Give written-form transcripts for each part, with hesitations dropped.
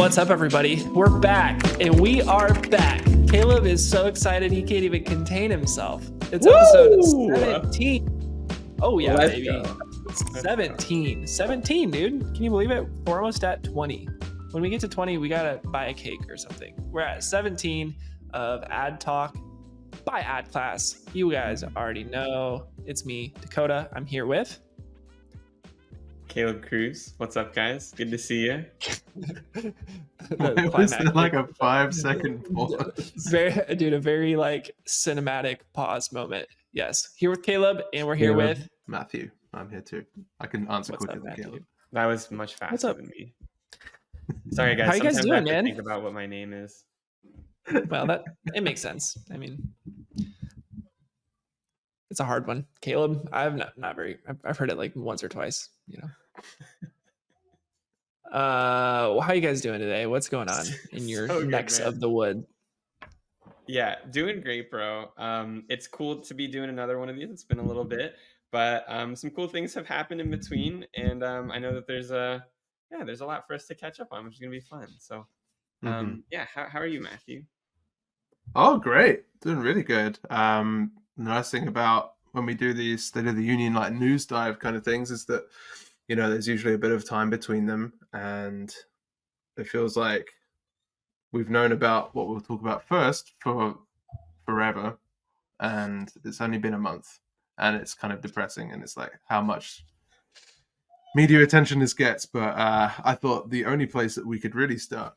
What's up, everybody? We're back, and we are back. Caleb is so excited he can't even contain himself. It's episode 17. Oh, yeah, Let's baby. go. 17. 17, dude. Can you believe it? We're almost at 20. When we get to 20, we got to buy a cake or something. We're at 17 of AdTalk by AdClass. You guys already know. It's me, Dakota. I'm here with... Caleb Cruz. What's up, guys? Good to see you. Was that like a 5-second pause? A very like cinematic pause moment. Yes. Here with Caleb, and we're here with Matthew. I'm here too. I can answer quicker than Caleb. That was much faster than me. Sorry, guys. How you guys Sometimes doing, I have to man? think about what my name is. Well, it makes sense. I mean, it's a hard one. Caleb, I've heard it like once or twice, you know. How you guys doing today? What's going on in your necks of the wood? Yeah, doing great, bro. It's cool to be doing another one of these. It's been a little bit, but some cool things have happened in between, and I know that there's a lot for us to catch up on, which is gonna be fun. So, yeah, how are you, Matthew? Oh, great. Doing really good. The nice thing about when we do these State of the Union like news dive kind of things is that, you know, there's usually a bit of time between them, and it feels like we've known about what we'll talk about first for forever, and it's only been a month, and it's kind of depressing, and it's like how much media attention this gets. But I thought the only place that we could really start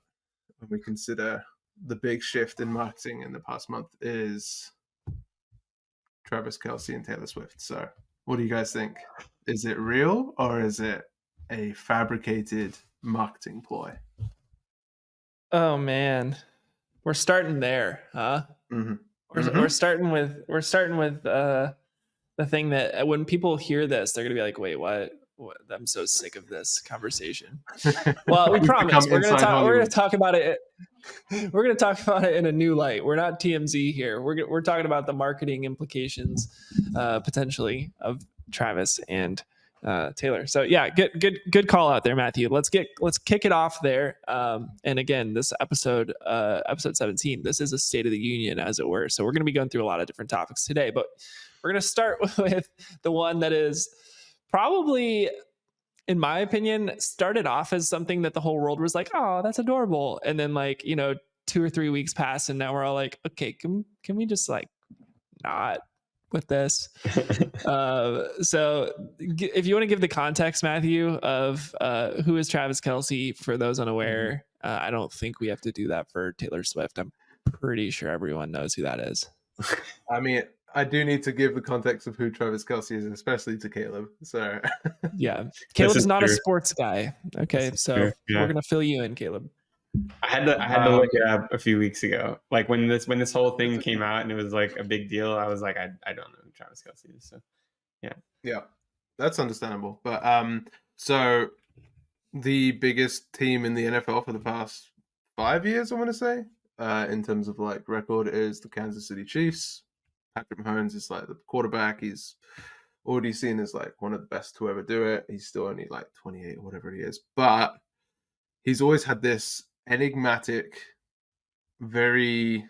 when we consider the big shift in marketing in the past month is Travis Kelce and Taylor Swift. So what do you guys think? Is it real or is it a fabricated marketing ploy? Oh man, we're starting there, huh? We're starting with the thing that when people hear this, they're gonna be like, "Wait, what? I'm so sick of this conversation." Well, we promise we're gonna talk about it. We're gonna talk about it in a new light. We're not TMZ here. We're talking about the marketing implications, potentially, of Travis and Taylor. So yeah, good call out there, Matthew. Let's kick it off there. And again, this episode 17, this is a State of the Union, as it were. So we're going to be going through a lot of different topics today, but we're going to start with the one that is probably, in my opinion, started off as something that the whole world was like, "Oh, that's adorable," and then 2 or 3 weeks pass, and now we're all like, "Okay, can we just like not with this?" So if you want to give the context, Matthew, of who is Travis Kelce, for those unaware, I don't think we have to do that for Taylor Swift. I'm pretty sure everyone knows who that is. I mean, I do need to give the context of who Travis Kelce is, especially to Caleb. So yeah, Caleb's not a sports guy. Okay, so we're gonna fill you in, Caleb. I had to look it up a few weeks ago. Like when this whole thing came out and it was like a big deal, I was like, I don't know who Travis Kelce is. So yeah, that's understandable. But so the biggest team in the NFL for the past 5 years, I want to say, in terms of like record, is the Kansas City Chiefs. Patrick Mahomes is like the quarterback. He's already seen as like one of the best to ever do it. He's still only like 28 or whatever he is, but he's always had this enigmatic, very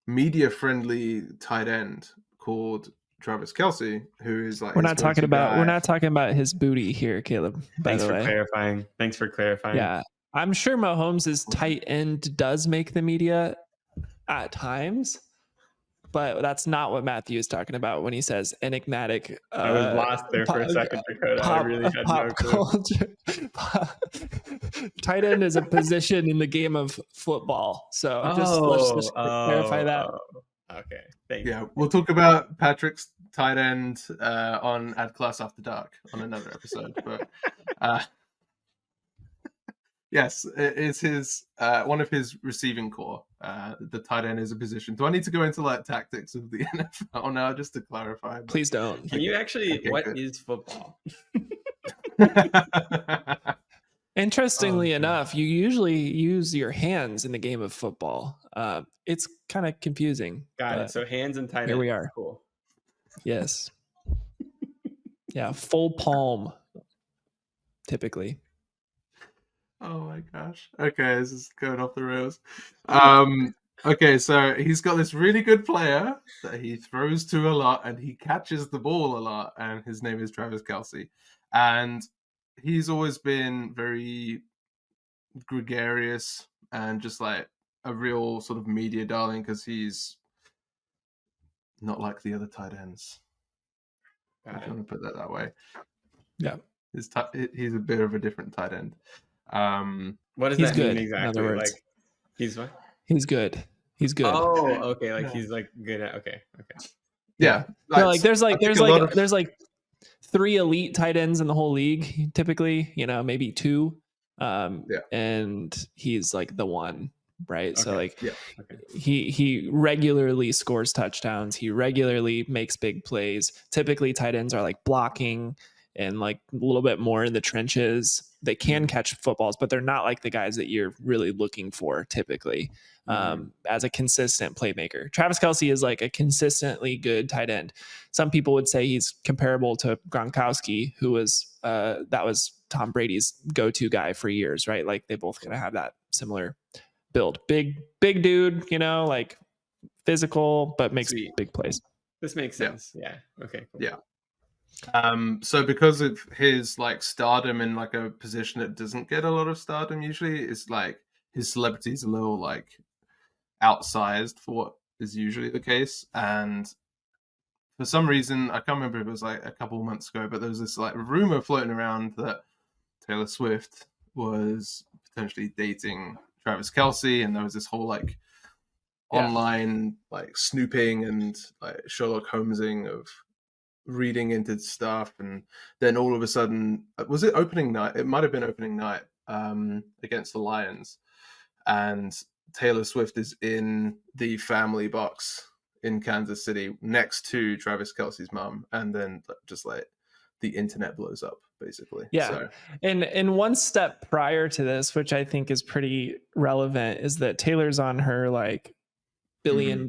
media-friendly tight end called Travis Kelce, who is like we're not talking about his booty here, Caleb. Thanks for clarifying. Yeah, I'm sure Mahomes' tight end does make the media at times, but that's not what Matthew is talking about when he says enigmatic. I was lost there for a second, Dakota. I really had no clue. Tight end is a position in the game of football. So let's just clarify that. Okay, thank you. Yeah, we'll talk about Patrick's tight end on AdClass After Dark on another episode. But yes, it's his one of his receiving core. The tight end is a position. Do I need to go into like tactics of the NFL now just to clarify? Please don't. Can you actually? Okay, what is football? Interestingly enough, you usually use your hands in the game of football. It's kind of confusing. Got it. So hands and tight end. Here we are. Cool. Yes. Yeah, full palm, typically. Oh my gosh. Okay, this is going off the rails. Okay, so he's got this really good player that he throws to a lot and he catches the ball a lot, and his name is Travis Kelce. And he's always been very gregarious and just like a real sort of media darling because he's not like the other tight ends. If you want to put that way. Yeah. He's a bit of a different tight end. What does that mean exactly? In other words, like he's what? He's good. He's good. Oh, okay. Like he's like good at. Okay. Yeah. No, like there's like 3 elite tight ends in the whole league. Typically, maybe 2. And he's like the one, right? Okay. So like he regularly scores touchdowns. He regularly makes big plays. Typically, tight ends are like blocking and like a little bit more in the trenches. They can catch footballs, but they're not like the guys that you're really looking for typically as a consistent playmaker. Travis Kelce is like a consistently good tight end. Some people would say he's comparable to Gronkowski, who was that was Tom Brady's go-to guy for years, right? Like they both kind of have that similar build. Big dude, like physical, but makes big plays. This makes sense. Yeah. Okay. Cool. Yeah. So because of his like stardom in like a position that doesn't get a lot of stardom usually, it's like his celebrity is a little like outsized for what is usually the case. And for some reason, I can't remember if it was like a couple of months ago, but there was this like rumor floating around that Taylor Swift was potentially dating Travis Kelce, and there was this whole like online like snooping and like Sherlock Holmesing of reading into stuff. And then all of a sudden, was it opening night? It might have been opening night against the Lions, and Taylor Swift is in the family box in Kansas City next to Travis Kelce's mom, and then just like the internet blows up basically. Yeah. So. And one step prior to this, which I think is pretty relevant, is that Taylor's on her like $1 billion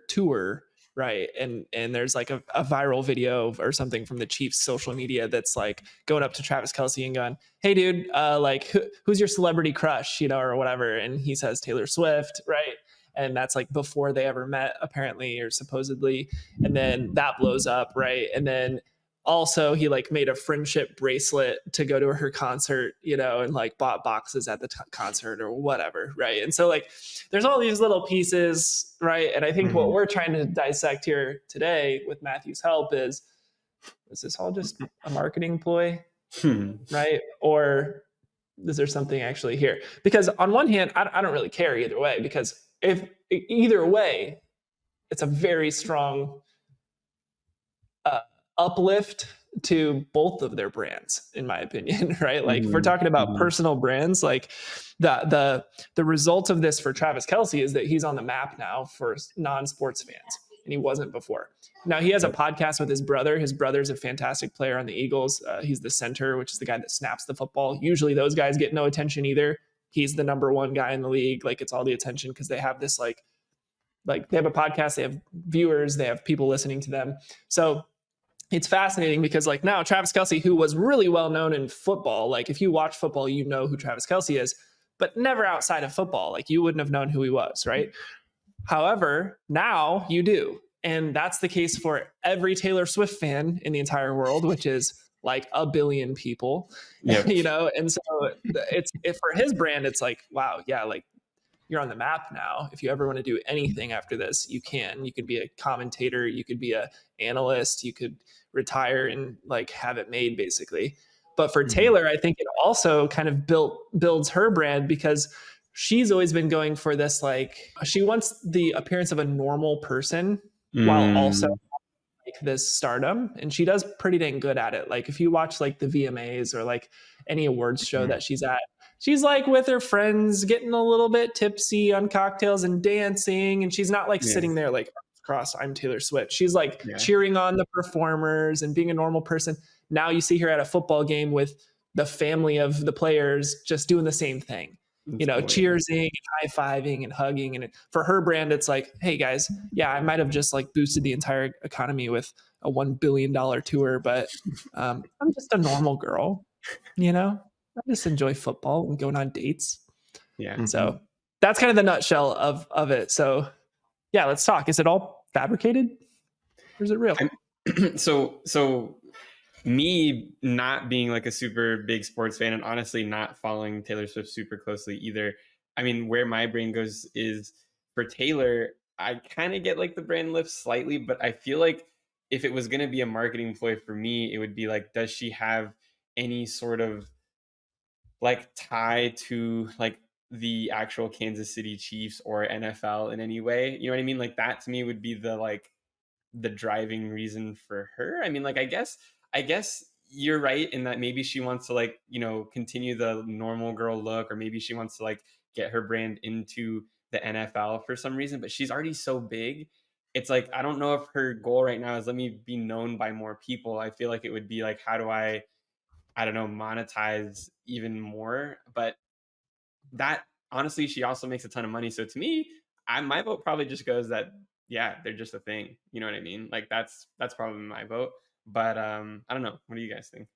tour, right? And there's like a viral video or something from the Chiefs social media that's like going up to Travis Kelce and going, "Hey dude, like who's your celebrity crush, or whatever?" And he says Taylor Swift, right? And that's like before they ever met, apparently, or supposedly. And then that blows up, right? And then also he like made a friendship bracelet to go to her concert, and like bought boxes at the concert or whatever, right? And so like there's all these little pieces, right? And I think what we're trying to dissect here today with Matthew's help is this all just a marketing ploy, right? Or is there something actually here? Because on one hand, I don't really care either way, because if either way, it's a very strong uplift to both of their brands, in my opinion, right? Like if we're talking about personal brands, like the result of this for Travis Kelce is that he's on the map now for non-sports fans, and he wasn't before. Now he has a podcast with his brother. His brother's a fantastic player on the Eagles. He's the center, which is the guy that snaps the football. Usually those guys get no attention either. He's the number one guy in the league. Like it's all the attention because they have this like they have a podcast, they have viewers, they have people listening to them. So it's fascinating because like now Travis Kelce, who was really well known in football, like if you watch football, you know who Travis Kelce is, but never outside of football. Like you wouldn't have known who he was, right? However, now you do. And that's the case for every Taylor Swift fan in the entire world, which is like 1 billion people, and so it's for his brand, it's like, wow, yeah, like you're on the map now. If you ever want to do anything after this, you could be a commentator, you could be a analyst, you could retire and like have it made basically. But for Taylor, I think it also kind of builds her brand because she's always been going for this, like she wants the appearance of a normal person while also like this stardom, and she does pretty dang good at it. Like if you watch like the VMAs or like any awards show that she's at, she's like with her friends getting a little bit tipsy on cocktails and dancing, and she's not like sitting there like cross, I'm Taylor Swift. She's like cheering on the performers and being a normal person. Now you see her at a football game with the family of the players just doing the same thing. Cheersing and high-fiving and hugging. And for her brand, it's like, hey guys, yeah, I might have just like boosted the entire economy with a $1 billion tour, but I'm just a normal girl, just enjoy football and going on dates. Yeah. So that's kind of the nutshell of it. So yeah, let's talk. Is it all fabricated or is it real? So me not being like a super big sports fan and honestly not following Taylor Swift super closely either. I mean, where my brain goes is for Taylor, I kind of get like the brand lift slightly, but I feel like if it was going to be a marketing ploy for me, it would be like, does she have any sort of like tie to like the actual Kansas City Chiefs or NFL in any way? You know what I mean? Like that to me would be the driving reason for her. I mean, like I guess you're right in that maybe she wants to like, you know, continue the normal girl look, or maybe she wants to like get her brand into the NFL for some reason, but she's already so big. It's like I don't know if her goal right now is let me be known by more people. I feel like it would be like how do I don't know, monetize even more. But that honestly, she also makes a ton of money. So to me, my vote probably just goes that yeah, they're just a thing. You know what I mean? Like that's probably my vote. But I don't know. What do you guys think?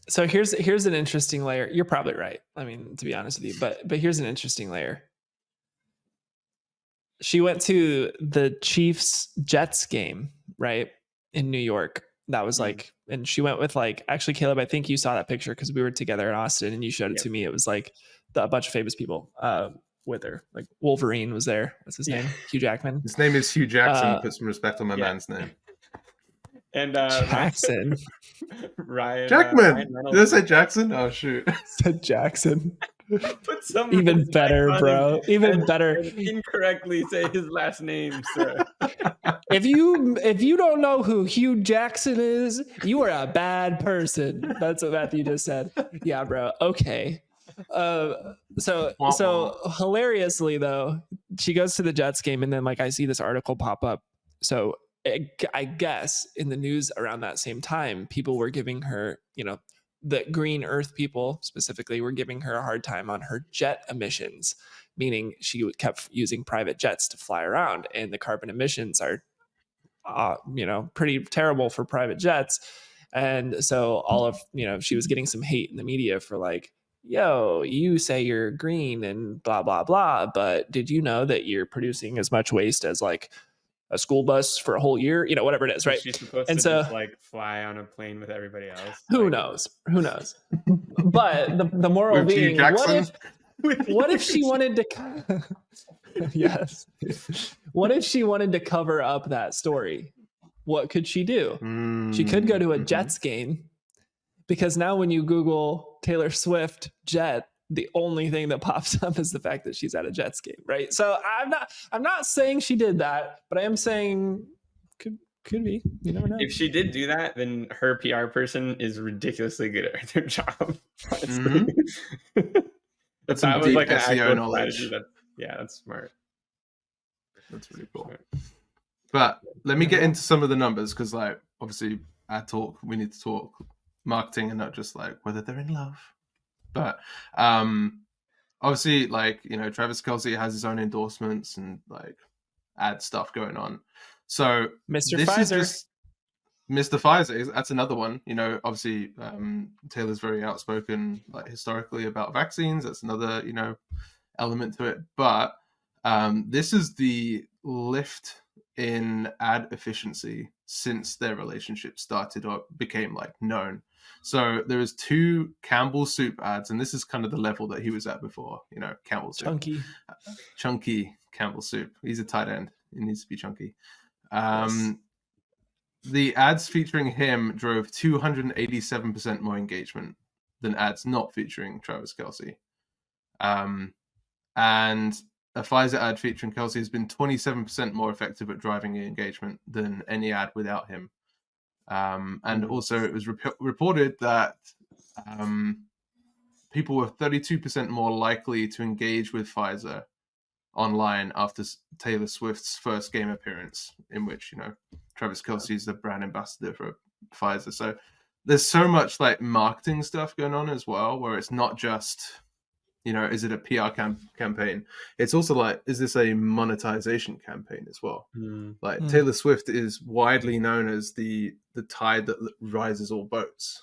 So here's an interesting layer. You're probably right. I mean, to be honest with you, but here's an interesting layer. She went to the Chiefs Jets game, right? In New York. That was like, and she went with like, actually, Caleb, I think you saw that picture because we were together in Austin and you showed it to me. It was like a bunch of famous people with her. Like Wolverine was there. What's his name? Hugh Jackman. His name is Hugh Jackson. Put some respect on my man's name. And Jackson. Ryan Jackman. Did I say Jackson? Oh shoot. Said Jackson. Put some even better, bro. Even better. Incorrectly say his last name, sir. If you don't know who Hugh Jackson is, you are a bad person. That's what Matthew just said. Yeah, bro. Okay. So hilariously though, she goes to the Jets game and then like I see this article pop up. So I guess in the news around that same time, people were giving her, you know, the green earth people specifically were giving her a hard time on her jet emissions, meaning she kept using private jets to fly around and the carbon emissions are, pretty terrible for private jets. And so all of, she was getting some hate in the media for like, yo, you say you're green and blah, blah, blah. But did you know that you're producing as much waste as like a school bus for a whole year, whatever it is, right? She's supposed and to so, just like fly on a plane with everybody else. Who knows? But the moral with being, what if she wanted to? Yes. What if she wanted to cover up that story? What could she do? She could go to a Jets game, because now when you Google Taylor Swift Jet, the only thing that pops up is the fact that she's at a Jets game, right? So I'm not saying she did that, but I am saying could be. You never know. If she did do that, then her PR person is ridiculously good at their job. If that was like an SEO knowledge, that's smart. That's really cool. But let me get into some of the numbers, because like obviously AdTalk, we need to talk marketing and not just like whether they're in love. But obviously, like, Travis Kelce has his own endorsements and like ad stuff going on. So Mr. Pfizer. Mr. Pfizer, that's another one. Obviously, Taylor's very outspoken, like historically, about vaccines. That's another, element to it. But this is the lift in ad efficiency since their relationship started or became like known. So there was 2 Campbell Soup ads, and this is kind of the level that he was at before. Campbell Soup, chunky Campbell Soup. He's a tight end. He needs to be chunky. Yes. The ads featuring him drove 287% more engagement than ads not featuring Travis Kelce. And a Pfizer ad featuring Kelce has been 27% more effective at driving engagement than any ad without him. And also it was reported that people were 32% more likely to engage with Pfizer online after Taylor Swift's first game appearance, in which, Travis Kelce is the brand ambassador for Pfizer. So there's so much like marketing stuff going on as well, where it's not just, is it a PR campaign? It's also like, is this a monetization campaign as well? Like Taylor Swift is widely known as the tide that rises all boats.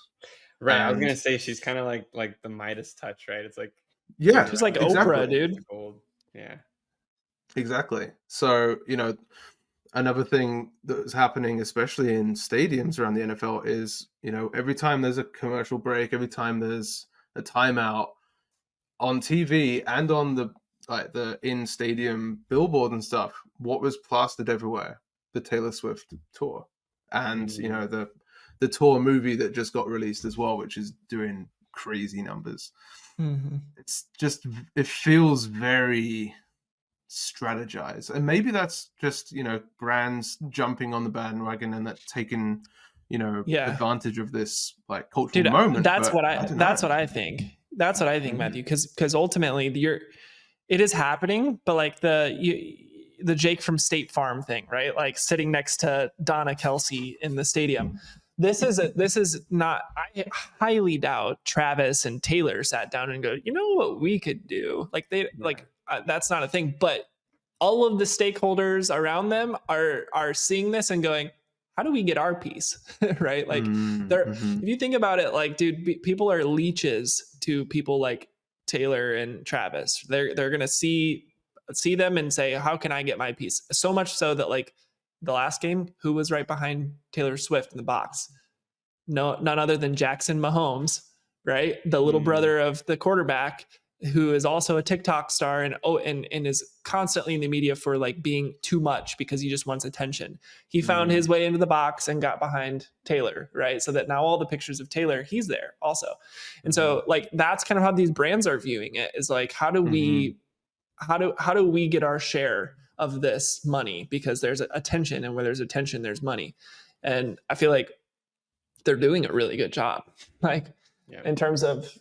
Right. I was And gonna say she's kind of like the Midas touch, right? It's like yeah, She's like exactly. Oprah, dude. Gold. Yeah. Exactly. So, another thing that's happening, especially in stadiums around the NFL, is, every time there's a commercial break, every time there's a timeout on TV and on the in-stadium billboard and stuff, what was plastered everywhere? The Taylor Swift tour. And, the tour movie that just got released as well, which is doing crazy numbers. Mm-hmm. It's just, it feels very strategized, and maybe that's just brands jumping on the bandwagon and that taking advantage of this like cultural moment. That's but what I that's what I think. That's what I think, Matthew, because ultimately it is happening, but like the Jake from State Farm thing, right? Like sitting next to Donna Kelce in the stadium. This is not. I highly doubt Travis and Taylor sat down and go, you know what we could do? Like that's not a thing. But all of the stakeholders around them are seeing this and going, how do we get our piece? Right? Like if you think about it, like, dude, people are leeches to people like Taylor and Travis. They're gonna see them and say, how can I get my piece? So much so that like the last game, who was right behind Taylor Swift in the box? No, none other than Jackson Mahomes, right? The little brother of the quarterback, who is also a TikTok star and is constantly in the media for like being too much because he just wants attention. He found his way into the box and got behind Taylor, right? So that now all the pictures of Taylor, he's there also. And so like that's kind of how these brands are viewing it, is like, how do we get our share of this money? Because there's attention, and where there's attention, there's money. And I feel like they're doing a really good job, like in terms of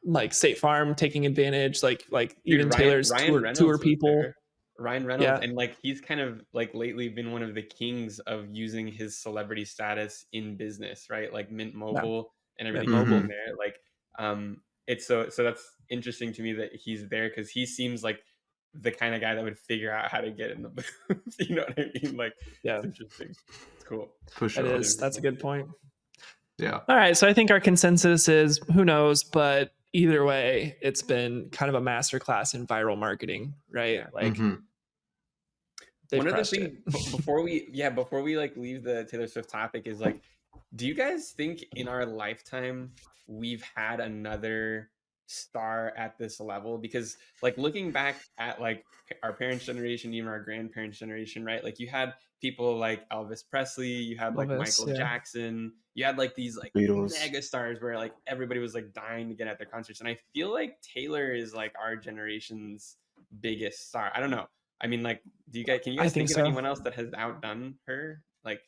like State Farm taking advantage, like even Taylor's tour people. Ryan Reynolds, and like he's kind of like lately been one of the kings of using his celebrity status in business, right? Like Mint Mobile and everything in there. Like it's so that's interesting to me that he's there, because he seems like the kind of guy that would figure out how to get in the booth. You know what I mean? Like, it's interesting. It's cool. For sure. It is. That's a good point. Yeah. All right. So I think our consensus is, who knows, but either way, it's been kind of a masterclass in viral marketing, right? Like one other thing before we like leave the Taylor Swift topic is like, do you guys think in our lifetime we've had another star at this level? Because like looking back at like our parents' generation, even our grandparents' generation, right? Like you had people like Elvis Presley, you had like Michael Jackson, you had like these like mega stars where like everybody was like dying to get at their concerts. And I feel like Taylor is like our generation's biggest star. I don't know. I mean, like, can you guys think of anyone else that has outdone her? Like,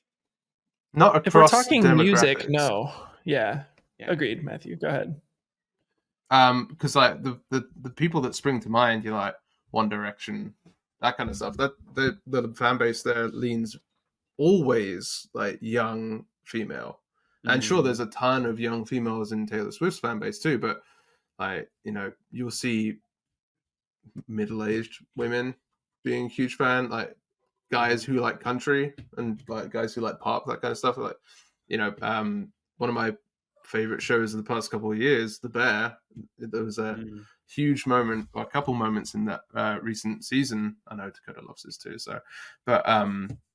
not across, if we're talking music, no. Yeah. Agreed, Matthew. Go ahead. Because like the people that spring to mind, you know, like One Direction, that kind of stuff. That the fan base there leans always like young female, and sure, there's a ton of young females in Taylor Swift's fan base too. But like, you know, you'll see middle-aged women being a huge fan, like guys who like country and like guys who like pop, that kind of stuff. Like, you know, one of my favorite shows of the past couple of years, The Bear, there was a huge moment, or a couple moments in that recent season. I know Dakota loves this too, so but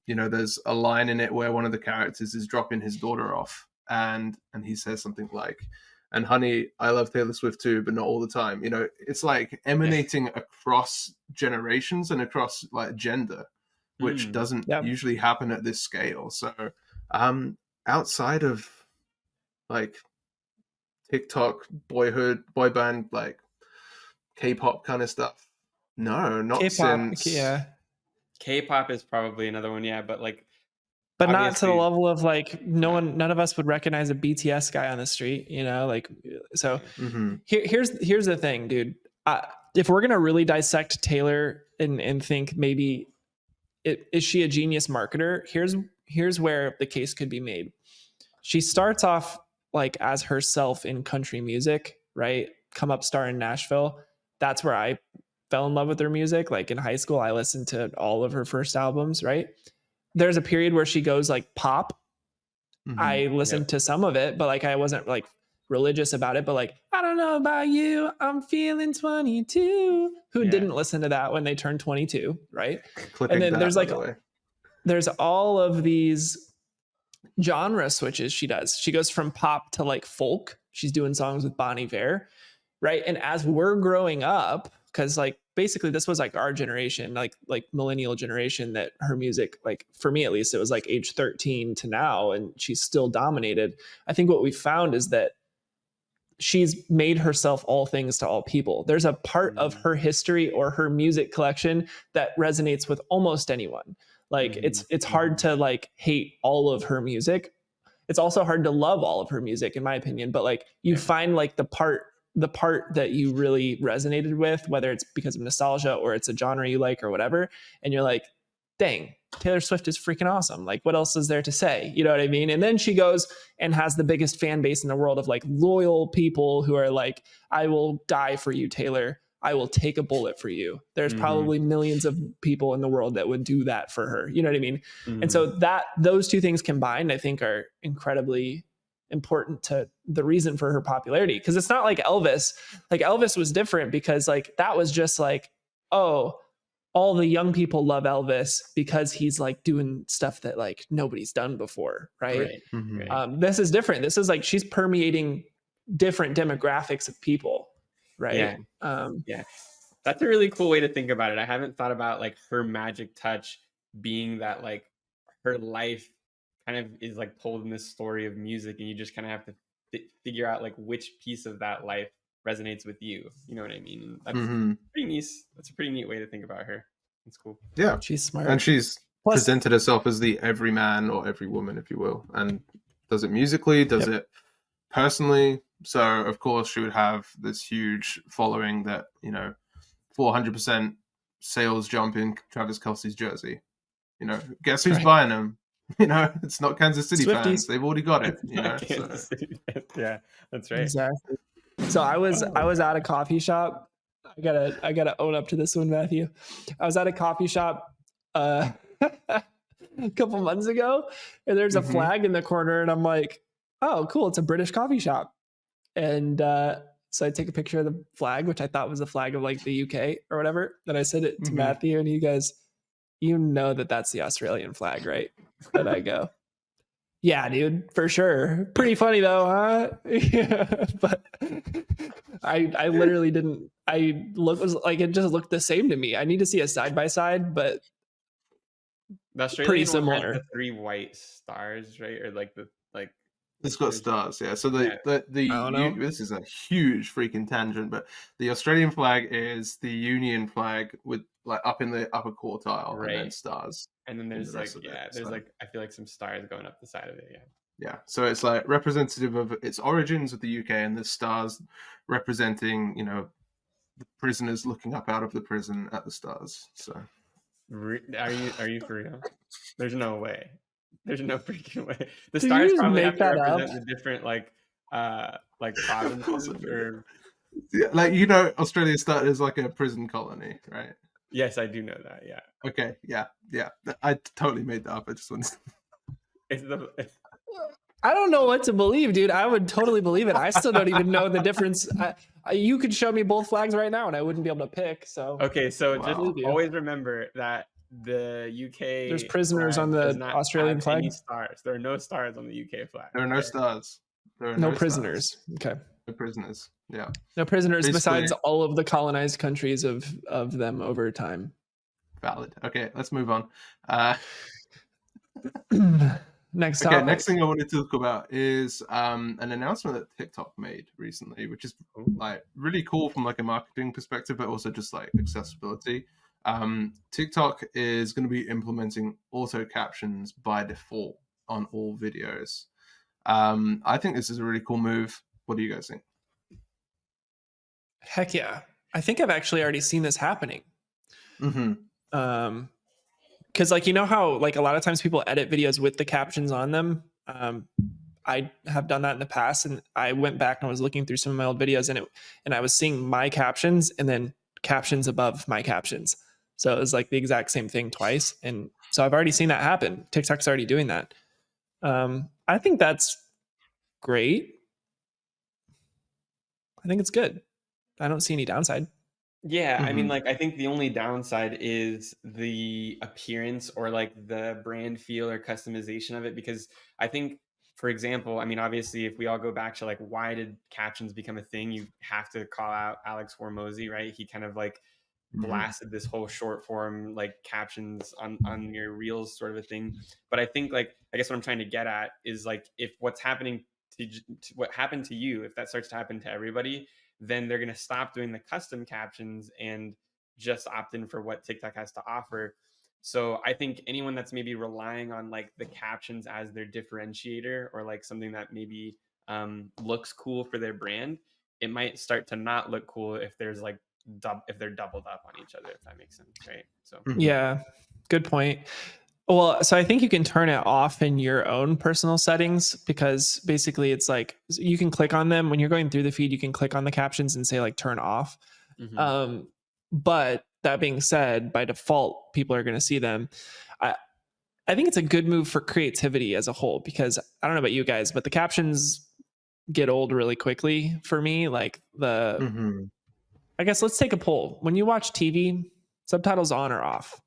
you know, there's a line in it where one of the characters is dropping his daughter off, and he says something like, "And honey, I love Taylor Swift too, but not all the time." You know, it's like emanating across generations and across like gender, which doesn't usually happen at this scale. So outside of like TikTok, boy band, like K-pop kind of stuff, no, not K-pop, since. K-pop is probably another one, but like, but not to the level of like none of us would recognize a BTS guy on the street, you know, like, so here's the thing, dude. If we're gonna really dissect Taylor and think maybe is she a genius marketer, here's where the case could be made. She starts off like as herself in country music, right? Come up star in Nashville. That's where I fell in love with her music. Like in high school, I listened to all of her first albums, right? There's a period where she goes like pop. I listened to some of it, but like I wasn't like religious about it, but like, I don't know about you, I'm feeling 22. Who didn't listen to that when they turned 22, right? Clipping and then that, there's like, by the way. there's all of these genre switches she does. She goes from pop to like folk. She's doing songs with Bon Iver, right? And as we're growing up, because like basically this was like our generation, like millennial generation, that her music, like for me at least, it was like age 13 to now, and she's still dominated. I think what we found is that she's made herself all things to all people. There's a part of her history or her music collection that resonates with almost anyone. Like it's hard to like hate all of her music. It's also hard to love all of her music, in my opinion, but like you find like the part that you really resonated with, whether it's because of nostalgia or it's a genre you like or whatever, and you're like, dang, Taylor Swift is freaking awesome. Like, what else is there to say? You know what I mean? And then she goes and has the biggest fan base in the world of like loyal people who are like, I will die for you, Taylor. I will take a bullet for you. There's probably millions of people in the world that would do that for her. You know what I mean? And so that those two things combined, I think, are incredibly important to the reason for her popularity. Because it's not like Elvis. Like Elvis was different because like that was just like, oh, all the young people love Elvis because he's like doing stuff that like nobody's done before, right? This is different. This is like she's permeating different demographics of people, right? That's a really cool way to think about it. I haven't thought about like her magic touch being that like her life kind of is like told in this story of music, and you just kind of have to figure out like which piece of that life resonates with you. You know what I mean? And that's pretty neat. That's a pretty neat way to think about her. It's cool. Yeah, she's smart, and she's presented herself as the every man or every woman, if you will, and does it musically, does it personally. So of course she would have this huge following that 400% sales jump in Travis Kelce's jersey. Guess who's buying them? It's not Kansas City Swifties. fans. They've already got it. Yeah, that's right. Exactly. So I was at a coffee shop. I gotta own up to this one, Matthew. I was at a coffee shop a couple months ago, and there's a flag in the corner, and I'm like, oh, cool, it's a British coffee shop. And so I take a picture of the flag, which I thought was the flag of like the UK or whatever. Then I sent it to Matthew, and he goes, you know that's the Australian flag, right? And I go, yeah, dude, for sure. Pretty funny though, huh? Yeah, but I literally didn't. Was like it just looked the same to me. I need to see a side by side, but the Australian pretty similar. The 3 white stars, right? Or like the like. It's got stars, yeah. So this is a huge freaking tangent, but the Australian flag is the Union flag with like up in the upper quartile, and then stars. And then there's like like I feel like some stars going up the side of it, Yeah, so it's like representative of its origins with the UK, and the stars representing, the prisoners looking up out of the prison at the stars. So, are you for real? There's no way. There's no freaking way. The Did stars you probably have to make that represent the different like provinces or yeah, Australia started as like a prison colony, right? Yes, I do know that. Yeah. Okay. Yeah. I totally made that up. I just wanted to... I don't know what to believe, dude. I would totally believe it. I still don't even know the difference. You could show me both flags right now, and I wouldn't be able to pick. So okay, so just always remember that the UK there's prisoners on the Australian flag. Any stars? There are no stars on the UK flag. There are no stars. There are no prisoners. Stars. Okay. No prisoners. Yeah. No prisoners besides all of the colonized countries of them over time. Valid. Okay, let's move on. Next topic. Next thing I wanted to talk about is an announcement that TikTok made recently, which is like really cool from like a marketing perspective, but also just like accessibility. TikTok is going to be implementing auto captions by default on all videos. I think this is a really cool move. What do you guys think? Heck yeah. I think I've actually already seen this happening. Because like, how like a lot of times people edit videos with the captions on them. I have done that in the past, and I went back and I was looking through some of my old videos, and I was seeing my captions and then captions above my captions. So it was like the exact same thing twice. And so I've already seen that happen. TikTok's already doing that. I think that's great. I think it's good. I don't see any downside. Yeah, I mean, like, I think the only downside is the appearance or like the brand feel or customization of it. Because I think, for example, I mean, obviously, if we all go back to like why did captions become a thing, you have to call out Alex Hormozy, right? He kind of like blasted this whole short form like captions on your reels sort of a thing. But I think, like, I guess what I'm trying to get at is like, if what's happening to what happened to you, if that starts to happen to everybody, then they're going to stop doing the custom captions and just opt in for what TikTok has to offer. So I think anyone that's maybe relying on like the captions as their differentiator, or like something that maybe looks cool for their brand, it might start to not look cool if there's like if they're doubled up on each other, if that makes sense, right? So yeah, good point. Well, so I think you can turn it off in your own personal settings, because basically it's like you can click on them when you're going through the feed. You can click on the captions and say like turn off. But that being said, by default, people are going to see them. I think it's a good move for creativity as a whole, because I don't know about you guys, but the captions get old really quickly for me. Like I guess let's take a poll. When you watch TV, subtitles on or off?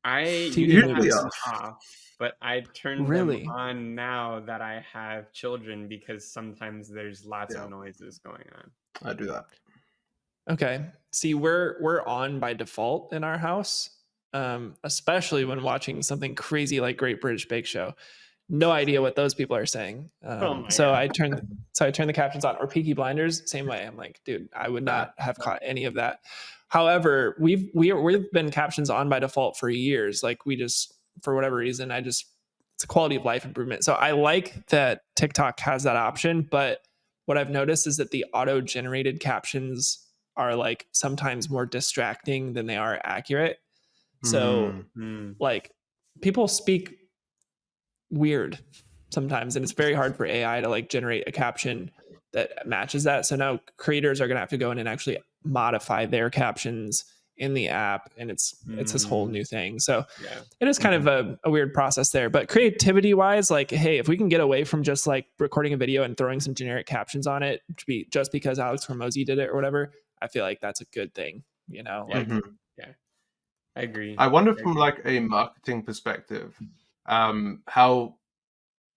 I TV usually movies. have them off, but I turn them on now that I have children, because sometimes there's lots of noises going on. I do that. Okay. See, we're on by default in our house, especially when watching something crazy like Great British Bake Show. No idea what those people are saying. So I turn the captions on. Or Peaky Blinders, same way. I'm like, dude, I would not have caught any of that. However, we've been captions on by default for years. Like, we just, for whatever reason, it's a quality of life improvement. So I like that TikTok has that option. But what I've noticed is that the auto-generated captions are like sometimes more distracting than they are accurate. So like, people speak weird sometimes, and it's very hard for AI to like generate a caption that matches that. So now creators are going to have to go in and actually modify their captions in the app, and it's this whole new thing. So it is kind of a weird process there. But creativity wise, like, hey, if we can get away from just like recording a video and throwing some generic captions on it just because Alex Hormozy did it or whatever, I feel like that's a good thing, you know? Like, yeah, I agree. I wonder from like a marketing perspective, how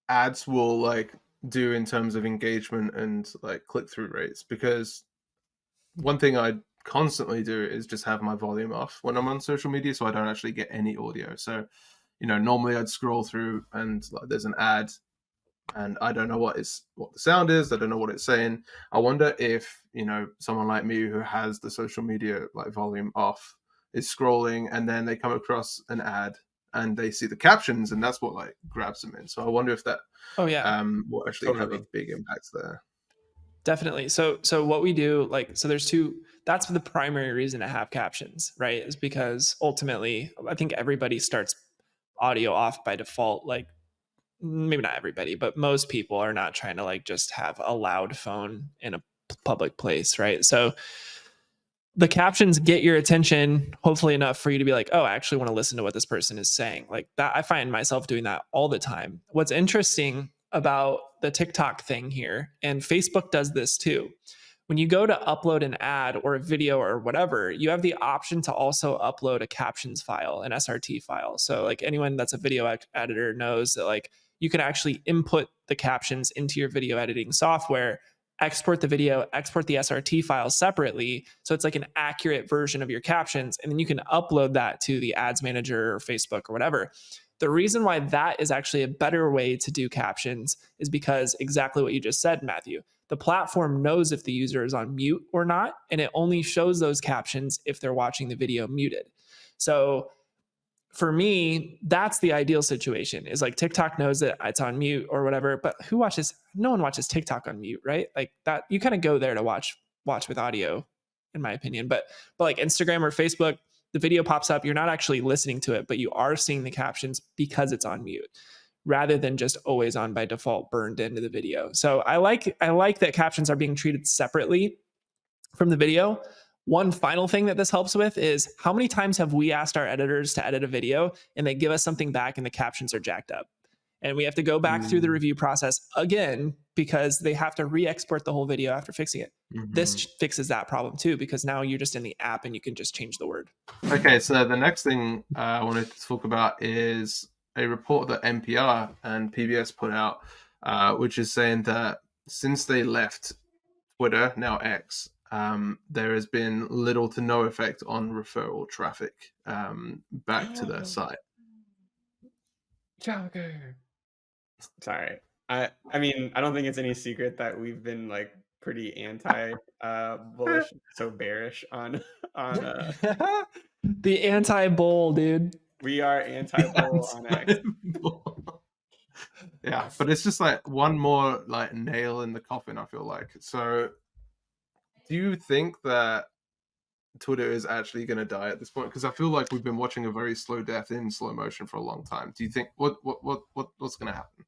ads will like do in terms of engagement and like click-through rates. Because one thing I constantly do is just have my volume off when I'm on social media, so I don't actually get any audio. So, you know, normally I'd scroll through and like there's an ad and I don't know what the sound is, I don't know what it's saying. I wonder if, you know, someone like me who has the social media like volume off is scrolling and then they come across an ad and they see the captions, and that's what like grabs them in. So I wonder if that will actually have a big impact there. Definitely. So what we do, like, so there's that's the primary reason to have captions, right? Is because ultimately I think everybody starts audio off by default. Like, maybe not everybody, but most people are not trying to like just have a loud phone in a public place, right? So the captions get your attention, hopefully enough for you to be like, oh, I actually want to listen to what this person is saying. Like that, I find myself doing that all the time. What's interesting about the TikTok thing here, and Facebook does this too, when you go to upload an ad or a video or whatever, you have the option to also upload a captions file, an SRT file. So like anyone that's a video editor knows that like you can actually input the captions into your video editing software, export the video, export the SRT file separately. So it's like an accurate version of your captions. And then you can upload that to the ads manager or Facebook or whatever. The reason why that is actually a better way to do captions is because exactly what you just said, Matthew. The platform knows if the user is on mute or not, and it only shows those captions if they're watching the video muted. So for me, that's the ideal situation, is like TikTok knows that it's on mute or whatever, but no one watches TikTok on mute, right? Like that, you kind of go there to watch with audio, in my opinion. But like Instagram or Facebook, the video pops up, you're not actually listening to it, but you are seeing the captions because it's on mute, rather than just always on by default burned into the video. So I like that captions are being treated separately from the video. One final thing that this helps with is, how many times have we asked our editors to edit a video and they give us something back and the captions are jacked up? And we have to go back through the review process again because they have to re-export the whole video after fixing it. This fixes that problem too, because now you're just in the app and you can just change the word. Okay, so the next thing I wanted to talk about is a report that NPR and PBS put out, which is saying that since they left Twitter, now X, there has been little to no effect on referral traffic back to their site. Joker. Sorry. I mean, I don't think it's any secret that we've been like pretty anti bullish, so bearish on the anti-bull, dude. We are anti-bull on X. Yeah, but it's just like one more like nail in the coffin, I feel like. So do you think that Twitter is actually going to die at this point? Because I feel like we've been watching a very slow death in slow motion for a long time. Do you think what's going to happen?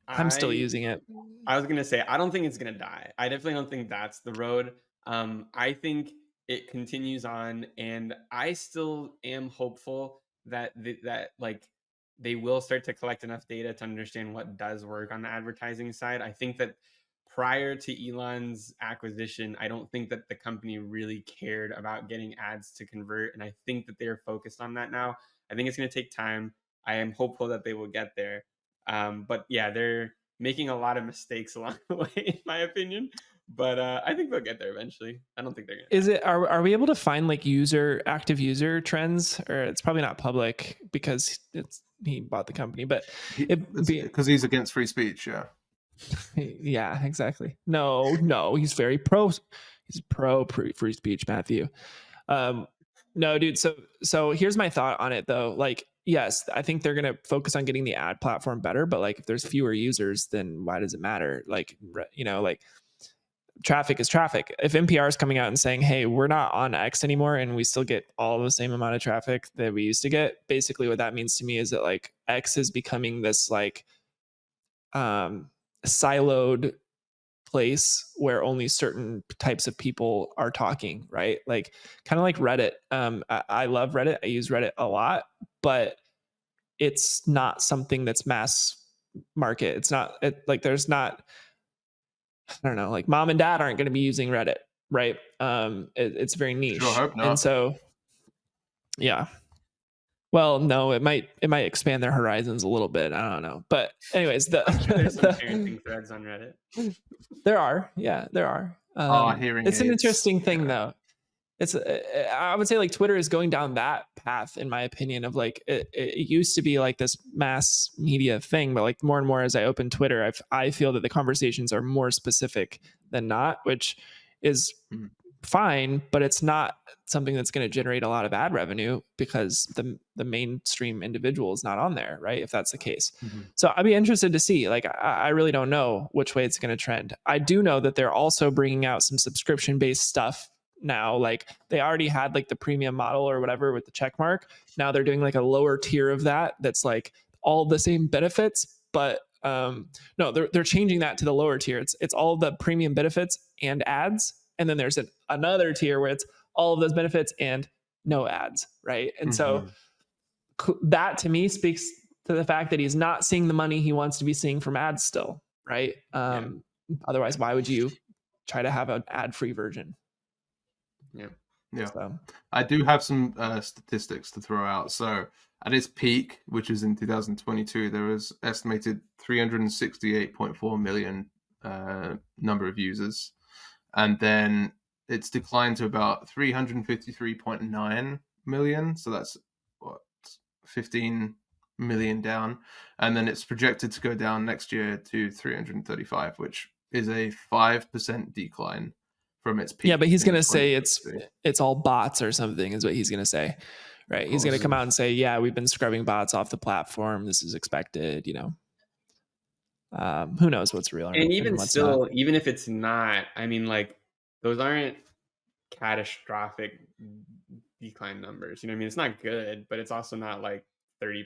I'm still using it. I was going to say, I don't think it's going to die. I definitely don't think that's the road. I think it continues on, and I still am hopeful that like they will start to collect enough data to understand what does work on the advertising side. I think that prior to Elon's acquisition, I don't think that the company really cared about getting ads to convert, and I think that they're focused on that now. I think it's going to take time. I am hopeful that they will get there. But yeah, they're making a lot of mistakes along the way, in my opinion. But I think they'll get there eventually. I don't think they're gonna. Is it? Are we able to find like active user trends? Or it's probably not public because he bought the company, but because he's against free speech. Yeah. Yeah, exactly. No, he's very pro. He's pro free speech, Matthew. No, dude. So here's my thought on it though. Like, yes, I think they're gonna focus on getting the ad platform better, but like if there's fewer users, then why does it matter? Like, like traffic is traffic. If NPR is coming out and saying, hey, we're not on X anymore and we still get all the same amount of traffic that we used to get, basically what that means to me is that like X is becoming this like siloed place where only certain types of people are talking, right? Like kind of like Reddit. I love Reddit. I use Reddit a lot, but it's not something that's mass market. It's not there's not, I don't know, like mom and dad aren't going to be using Reddit, right? It's very niche. Sure hope not. And so, yeah. Well, no, it might expand their horizons a little bit. I don't know, but anyways, there's some parenting threads on Reddit. There are. It's an interesting thing though. I would say like Twitter is going down that path, in my opinion, of like it used to be like this mass media thing, but like more and more as I open Twitter, I feel that the conversations are more specific than not, which is fine, but it's not something that's going to generate a lot of ad revenue because the mainstream individual is not on there, right? If that's the case. So I'd be interested to see, like, I really don't know which way it's going to trend. I do know that they're also bringing out some subscription based stuff now. Like they already had like the premium model or whatever with the check mark. Now they're doing like a lower tier of that's like all the same benefits, but no, they're changing that to the lower tier. It's all the premium benefits and ads. And then there's another tier where it's all of those benefits and no ads, right? And so that to me speaks to the fact that he's not seeing the money he wants to be seeing from ads still, right? Otherwise, why would you try to have an ad-free version? Yeah. So. I do have some statistics to throw out. So at its peak, which is in 2022, there was estimated 368.4 million number of users. And then it's declined to about 353.9 million. So that's 15 million down. And then it's projected to go down next year to 335, which is a 5% decline from its peak. Yeah, but he's going to say it's all bots or something is what he's going to say, right? He's going to come out and say, yeah, we've been scrubbing bots off the platform. This is expected, who knows what's real and even still not. Even if it's not, I mean, like those aren't catastrophic decline numbers, I mean, it's not good, but it's also not like 30%,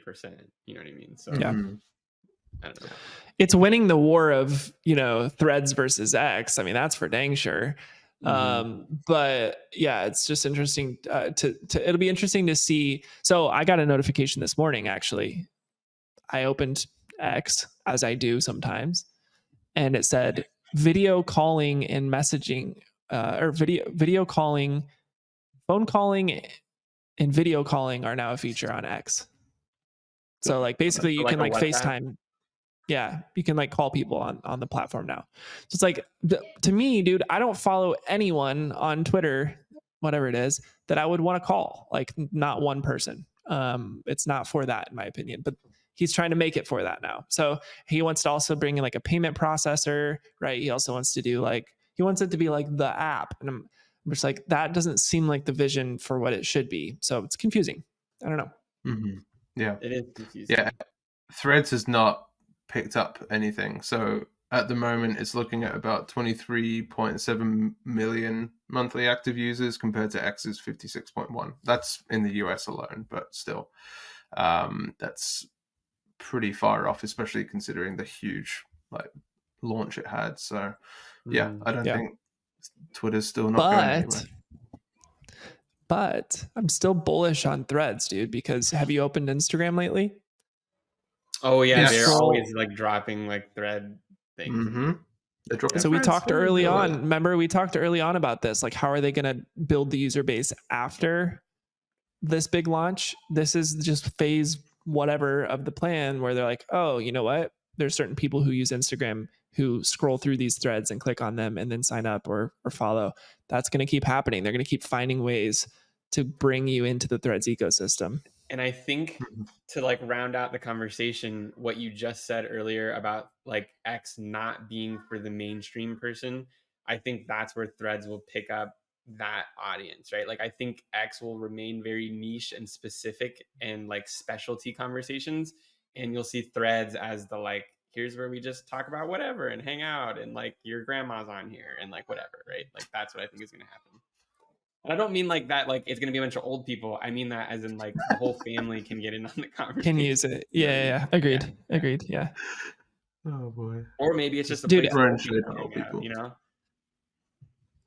you know what I mean? So yeah, I don't know. It's winning the war of Threads versus X. I mean, that's for dang sure. But yeah, it's just interesting it'll be interesting to see. So I got a notification this morning actually I opened X, as I do sometimes, and it said video calling and messaging, or video calling, phone calling, and video calling are now a feature on X. So like basically you like can a like WhatsApp? FaceTime. Yeah, you can like call people on the platform now. So it's like, to me, dude, I don't follow anyone on Twitter, whatever it is, that I would want to call. Like, not one person. It's not for that, in my opinion. But he's trying to make it for that now. So he wants to also bring in like a payment processor, right? He also wants to do like, he wants it to be like the app. And I'm just like, that doesn't seem like the vision for what it should be. So it's confusing. I don't know. Yeah. It is confusing. Yeah. Threads has not picked up anything. So at the moment, it's looking at about 23.7 million monthly active users compared to X's 56.1. That's in the US alone, but still, that's pretty far off, especially considering the huge like launch it had. So yeah, I don't think Twitter's still not going anywhere. But I'm still bullish on Threads, dude, because have you opened Instagram lately? Oh yeah, they're always like dropping like thread things. So we talked early on. Remember, we talked early on about this. Like, how are they going to build the user base after this big launch? This is just phase whatever of the plan where they're like, oh, you know what? There's certain people who use Instagram who scroll through these threads and click on them and then sign up or follow. That's going to keep happening. They're going to keep finding ways to bring you into the Threads ecosystem. And I think to like round out the conversation, what you just said earlier about like X not being for the mainstream person, I think that's where Threads will pick up that audience, right? Like I think X will remain very niche and specific and like specialty conversations. And you'll see Threads as the like, here's where we just talk about whatever and hang out and like your grandma's on here and like whatever, right? Like that's what I think is going to happen. And I don't mean like that, like it's going to be a bunch of old people. I mean that as in like the whole family can get in on the conversation. Can use it. Yeah. Agreed. Agreed. Yeah. Oh boy. Or maybe it's just a place for people, you know?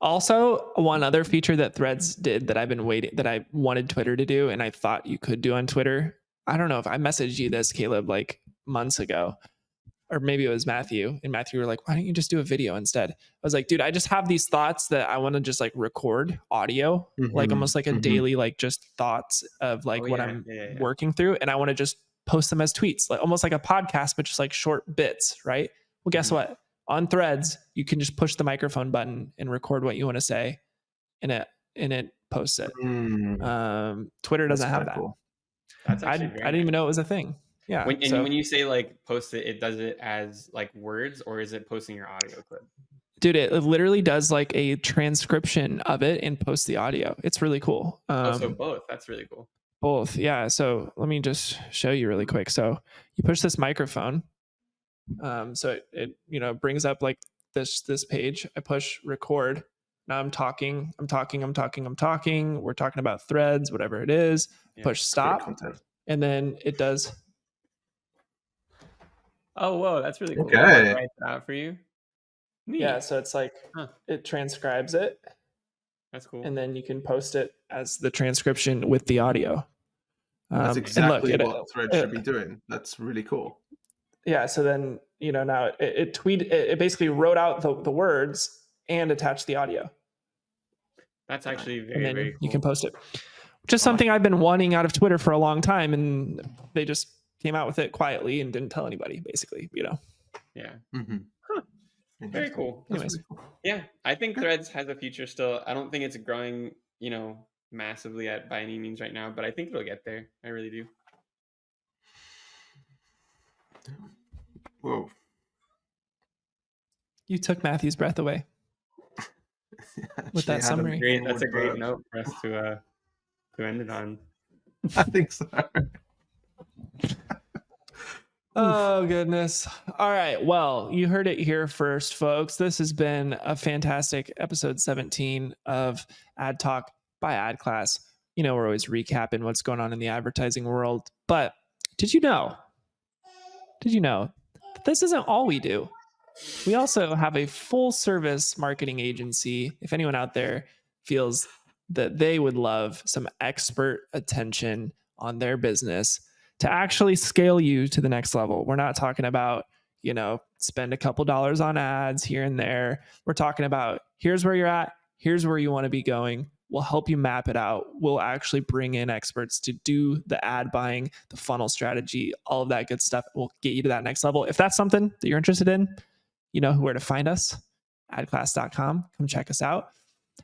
Also, one other feature that Threads did that I wanted Twitter to do, and I thought you could do on Twitter. I don't know if I messaged you this, Caleb, like months ago, or maybe it was Matthew, and Matthew were like, why don't you just do a video instead? I was like, dude, I just have these thoughts that I want to just like record audio, like almost like a daily, like just thoughts of like what I'm working through. And I want to just post them as tweets, like almost like a podcast, but just like short bits. Right. Well, guess what? On Threads, you can just push the microphone button and record what you want to say and it posts it. Twitter doesn't have that. Cool. I didn't even know it was a thing. Yeah. When you say like post it, it does it as like words, or is it posting your audio clip? Dude, it literally does like a transcription of it and posts the audio. It's really cool. So both. That's really cool. Both. Yeah. So let me just show you really quick. So you push this microphone. So it brings up like this page. I push record. Now I'm talking. We're talking about Threads, whatever it is. Push stop. And then it does. Oh, whoa, that's really cool. Okay. I'll write that out for you. Neat. Yeah, so it's like it transcribes it. That's cool. And then you can post it as the transcription with the audio. That's exactly what Threads should be doing. That's really cool. Yeah, so then now it basically wrote out the words and attached the audio. That's actually very cool. You can post it. Which is something I've been wanting out of Twitter for a long time, and they just came out with it quietly and didn't tell anybody, basically, Yeah. Very cool. Anyways. Yeah, I think Threads has a future still. I don't think it's growing, massively by any means right now, but I think it'll get there. I really do. Whoa. You took Matthew's breath away with that summary. That's a great note for us to end it on. I think so. Oh, goodness. All right. Well, you heard it here first, folks. This has been a fantastic episode 17 of AdTalk by AdClass. We're always recapping what's going on in the advertising world. But did you know that this isn't all we do? We also have a full service marketing agency. If anyone out there feels that they would love some expert attention on their business, to actually scale you to the next level. We're not talking about, spend a couple dollars on ads here and there. We're talking about, here's where you're at. Here's where you want to be going. We'll help you map it out. We'll actually bring in experts to do the ad buying, the funnel strategy, all of that good stuff. We'll get you to that next level. If that's something that you're interested in, you know where to find us, adclass.com. Come check us out.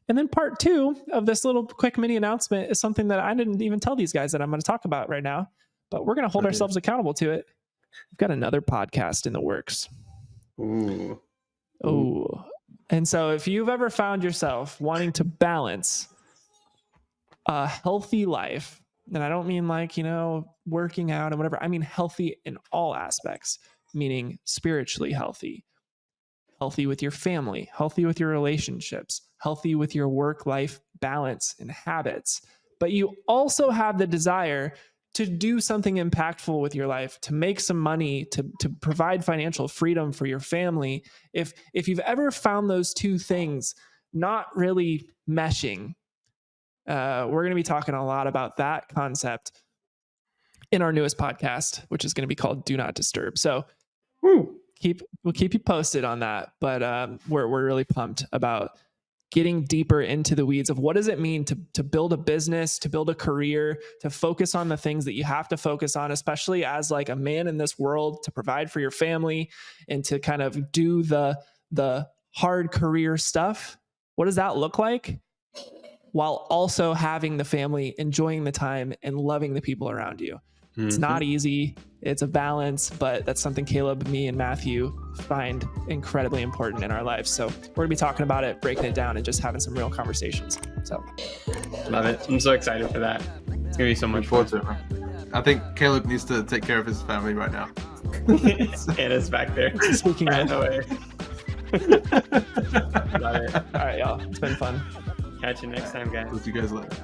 And then part 2 of this little quick mini announcement is something that I didn't even tell these guys that I'm going to talk about right now, but we're going to hold ourselves accountable to it. We've got another podcast in the works. Ooh. And so if you've ever found yourself wanting to balance a healthy life, and I don't mean like, working out and whatever, I mean healthy in all aspects, meaning spiritually healthy with your family, healthy with your relationships, healthy with your work-life balance and habits, but you also have the desire to do something impactful with your life, to make some money, to provide financial freedom for your family. If you've ever found those two things not really meshing, we're going to be talking a lot about that concept in our newest podcast, which is going to be called Do Not Disturb. So we'll keep you posted on that, but we're really pumped about getting deeper into the weeds of what does it mean to build a business, to build a career, to focus on the things that you have to focus on, especially as like a man in this world, to provide for your family and to kind of do the hard career stuff. What does that look like? While also having the family, enjoying the time, and loving the people around you. It's not easy. It's a balance, but that's something Caleb, me, and Matthew find incredibly important in our lives. So we're going to be talking about it, breaking it down, and just having some real conversations. So love it. I'm so excited for that. It's going to be so much fun. I think Caleb needs to take care of his family right now. Anna's back there. Speaking of. Love it. All right, y'all. It's been fun. Catch you next time, guys. See you guys later.